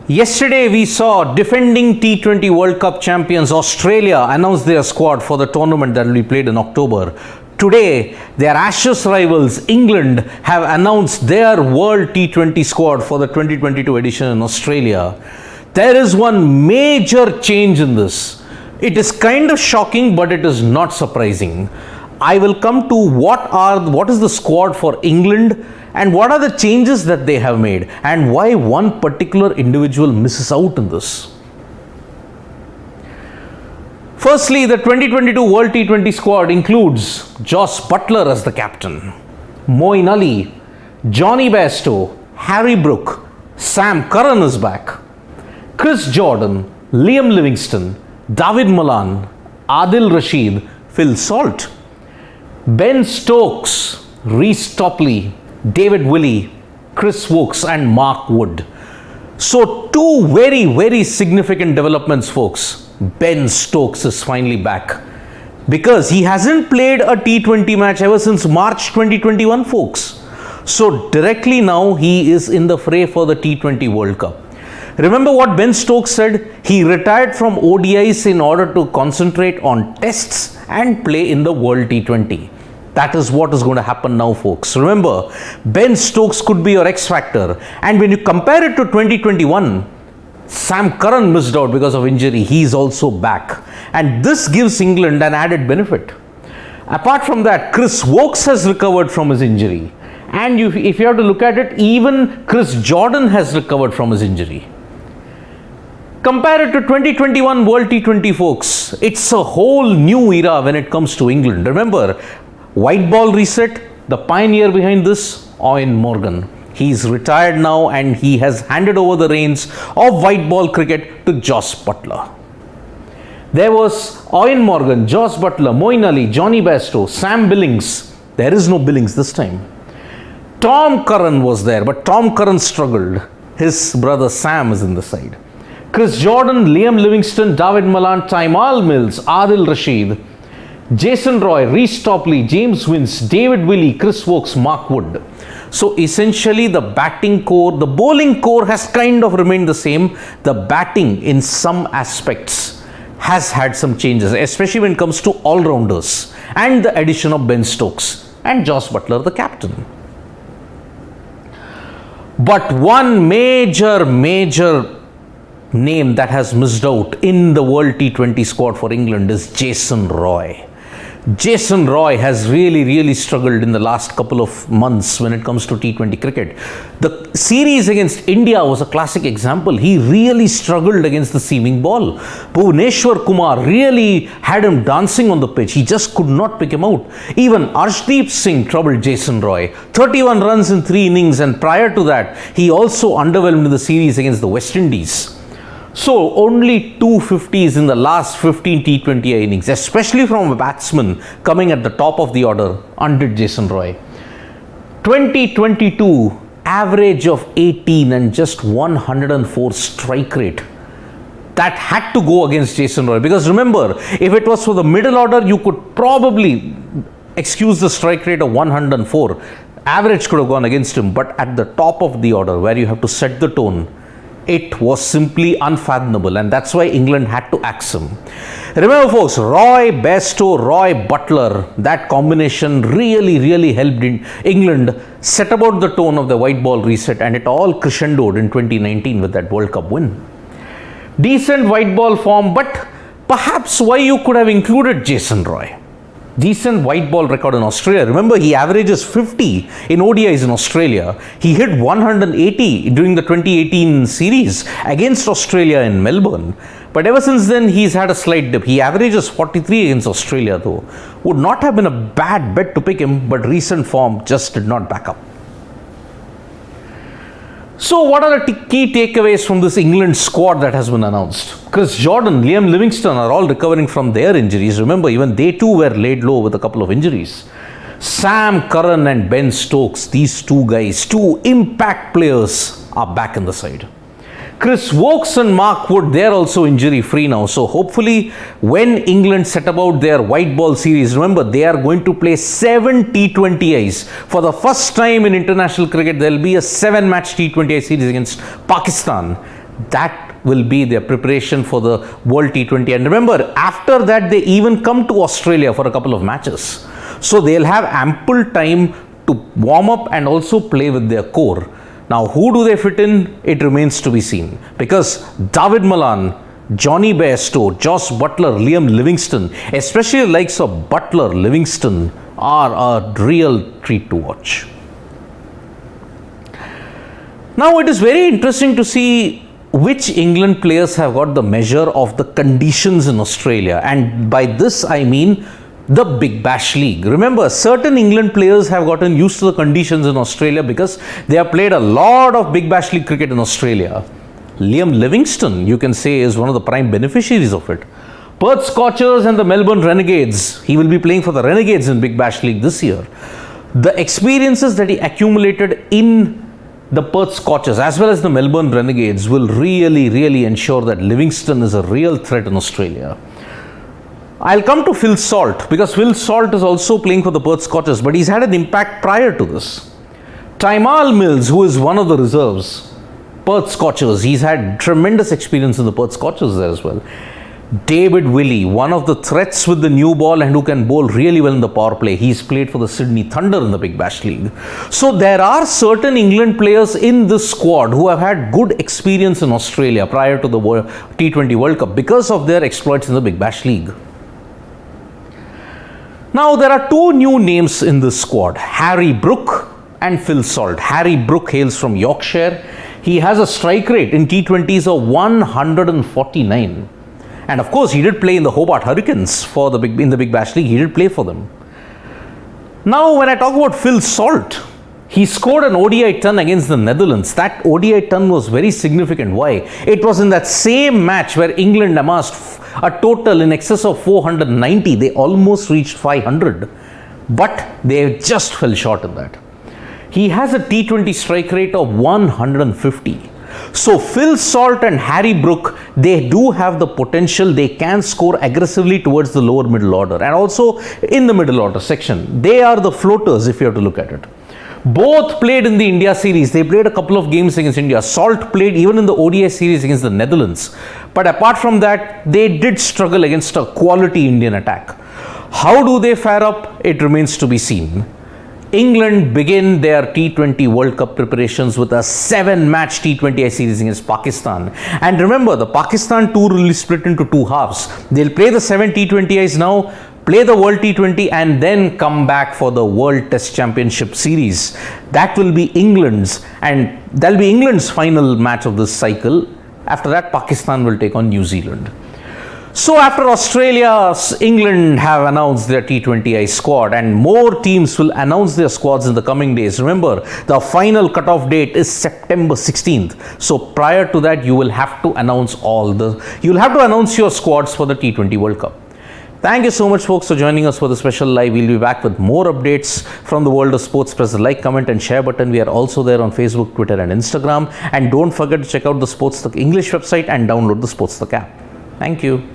Yesterday we saw defending T20 World Cup champions Australia announce their squad for the tournament that will be played in October. Today, their Ashes rivals England have announced their World T20 squad for the 2022 edition in Australia. There is one major change in this. It is kind of shocking, but it is not surprising. I will come to what is the squad for England and what are the changes that they have made and why one particular individual misses out in this. Firstly, the 2022 World T20 squad includes Jos Buttler as the captain, Moeen Ali, Johnny Bairstow, Harry Brook, Sam Curran is back, Chris Jordan, Liam Livingstone, David Malan, Adil Rashid, Phil Salt, Ben Stokes, Reece Topley, David Willey, Chris Wokes and Mark Wood. So two very significant developments, folks. Ben Stokes is finally back because he hasn't played a T20 match ever since March 2021, folks. So directly now he is in the fray for the T20 World Cup. Remember what Ben Stokes said? He retired from ODIs in order to concentrate on tests and play in the World T20. That is what is going to happen now, folks. Remember, Ben Stokes could be your X factor. And when you compare it to 2021, Sam Curran missed out because of injury. He is also back. And this gives England an added benefit. Apart from that, Chris Wokes has recovered from his injury. And if you have to look at it, even Chris Jordan has recovered from his injury. Compare it to 2021 World T20, folks. It's a whole new era when it comes to England. Remember, white ball reset, the pioneer behind this, Eoin Morgan. He's retired now and he has handed over the reins of white ball cricket to Jos Buttler. There was Eoin Morgan, Jos Buttler, Moeen Ali, Johnny Bairstow, Sam Billings. There is no Billings this time. Tom Curran was there, but Tom Curran struggled. His brother Sam is in the side. Chris Jordan, Liam Livingstone, David Malan, Tymal Mills, Adil Rashid, Jason Roy, Reece Topley, James Vince, David Willey, Chris Wokes, Mark Wood. So essentially the batting core, the bowling core has kind of remained the same. The batting in some aspects has had some changes, especially when it comes to all-rounders and the addition of Ben Stokes and Jos Buttler, the captain. But one major name that has missed out in the World T20 squad for England is Jason Roy. Jason Roy has really struggled in the last couple of months when it comes to T20 cricket. The series against India was a classic example. He really struggled against the seaming ball. Bhuvneshwar Kumar really had him dancing on the pitch. He just could not pick him out. Even Arshdeep Singh troubled Jason Roy. 31 runs in 3 innings, and prior to that, he also underwhelmed in the series against the West Indies. So only 250s in the last 15 T20 innings, especially from a batsman coming at the top of the order, undid Jason Roy. 2022 average of 18 and just 104 strike rate. That had to go against Jason Roy, because remember, if it was for the middle order, you could probably excuse the strike rate of 104. Average could have gone against him, but at the top of the order where you have to set the tone, it was simply unfathomable, and that's why England had to axe him. Remember, folks, Roy Bairstow, Roy Buttler, that combination really helped England set about the tone of the white ball reset, and it all crescendoed in 2019 with that World Cup win. Decent white ball form, but perhaps why you could have included Jason Roy. Decent white ball record in Australia. Remember, he averages 50 in ODIs in Australia. He hit 180 during the 2018 series against Australia in Melbourne. But ever since then, he's had a slight dip. He averages 43 against Australia, though. Would not have been a bad bet to pick him, but recent form just did not back up. So what are the key takeaways from this England squad that has been announced? Chris Jordan, Liam Livingstone are all recovering from their injuries. Remember, even they too were laid low with a couple of injuries. Sam Curran and Ben Stokes, these two guys, two impact players, are back in the side. Chris Wokes and Mark Wood, they're also injury free now. So hopefully when England set about their white ball series, remember they are going to play 7 T20Is. For the first time in international cricket, there will be a 7-match T20I series against Pakistan. That will be their preparation for the World T20. And remember, after that, they even come to Australia for a couple of matches. So they'll have ample time to warm up and also play with their core. Now, who do they fit in? It remains to be seen. Because David Malan, Johnny Bairstow, Josh Buttler, Liam Livingstone, especially the likes of Buttler, Livingstone, are a real treat to watch. Now, it is very interesting to see which England players have got the measure of the conditions in Australia. And by this, I mean the Big Bash League. Remember, certain England players have gotten used to the conditions in Australia because they have played a lot of Big Bash League cricket in Australia. Liam Livingstone, you can say, is one of the prime beneficiaries of it. Perth Scorchers and the Melbourne Renegades, he will be playing for the Renegades in Big Bash League this year. The experiences that he accumulated in the Perth Scorchers as well as the Melbourne Renegades will really ensure that Livingstone is a real threat in Australia. I'll come to Phil Salt because Phil Salt is also playing for the Perth Scorchers, but he's had an impact prior to this. Tymal Mills, who is one of the reserves, Perth Scorchers, he's had tremendous experience in the Perth Scorchers there as well. David Willey, one of the threats with the new ball and who can bowl really well in the power play. He's played for the Sydney Thunder in the Big Bash League. So there are certain England players in this squad who have had good experience in Australia prior to the T20 World Cup because of their exploits in the Big Bash League. Now, there are two new names in this squad, Harry Brook and Phil Salt. Harry Brook hails from Yorkshire. He has a strike rate in T20s of 149. And of course, he did play in the Hobart Hurricanes in the Big Bash League. He did play for them. Now, when I talk about Phil Salt, he scored an ODI ton against the Netherlands. That ODI ton was very significant. Why? It was in that same match where England amassed a total in excess of 490. They almost reached 500. But they just fell short in that. He has a T20 strike rate of 150. So Phil Salt and Harry Brook, they do have the potential. They can score aggressively towards the lower middle order and also in the middle order section. They are the floaters if you have to look at it. Both played in the India series. They played a couple of games against India. Salt played even in the ODI series against the Netherlands. But apart from that, they did struggle against a quality Indian attack. How do they fare up? It remains to be seen. England begin their T20 World Cup preparations with a 7-match T20I series against Pakistan. And remember, the Pakistan tour will be split into two halves. They'll play the 7 T20Is now, play the World T20 and then come back for the World Test Championship series. That will be England's, and that'll be England's final match of this cycle. After that, Pakistan will take on New Zealand. So after Australia, England have announced their T20I squad and more teams will announce their squads in the coming days. Remember, the final cutoff date is September 16th. So prior to that, you will have to announce your squads for the T20 World Cup. Thank you so much, folks, for joining us for the special live. We'll be back with more updates from the world of sports. Press the like, comment and share button. We are also there on Facebook, Twitter and Instagram. And don't forget to check out the Sports Talk English website and download the Sports Talk app. Thank you.